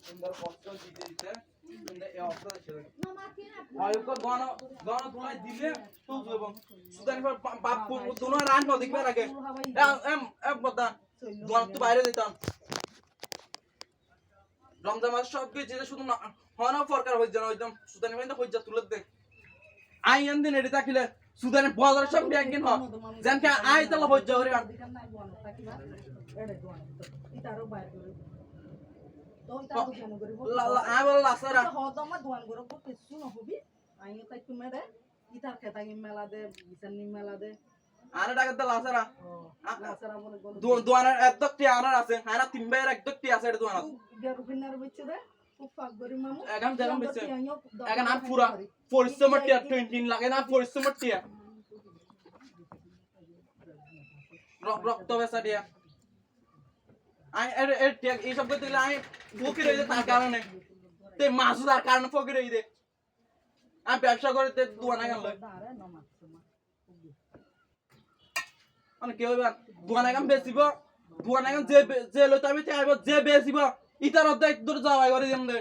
সুন্দর কষ্ট দিতে দিতে সুন্দর এই অবস্থা ছেড়ে আয়ুকা গানা গানা তুলাই দিলে তুলছো এবং সুদানি বাপ দুনো রান ন দেখবে আগে এম এম বদা গানা তো বাইরে দিতাম রমজান মাস সব কিছু শুধু হনা ফরকার হই জানো একদম সুদানি ভাই হই যা তুলে দে আই এন দিন এডি তাকিলে সুদানি বাজার সব একদিন হ জানকে আই তালা হই যা রে ইতারও বাইরে তো ইতা বুঝানো করি আই বল লাসারা হদমা দোয়ান গরো কিছু নহবি আইও তাই তুমি রে ইতার খেতাগি মেলা দে বিসানি মেলা দে আরে টাকা দে লাসারা লাসারা বলে গল দোয়ানের একদকটি আনার আছে আনা তিনবার একদকটি আছে এটা দোয়ানা গেরু বিনার বিচ্ছে দে খুব ফাক গরি মামু এগাম জাগাম বিচ্ছে এগান আর পুরা পরিশ্রম টিয়া 20 লাগে না পরিশ্রম টিয়া রক্ত বেসা দিয়া আই এর টিয়া এই সব করতে গেলে আমি ফকির হই তার কারণে তে মাসুদার কারণে ফকির হই দে আমি ব্যবসা করে তে দোয়ানা গেল মানে কি হইবা দোয়ানা গাম বেচিব দোয়ানা গাম যে যে লইতে আমি চাইব যে বেচিব ইতার অর্ধেক দূর যাওয়াই করে দিম দে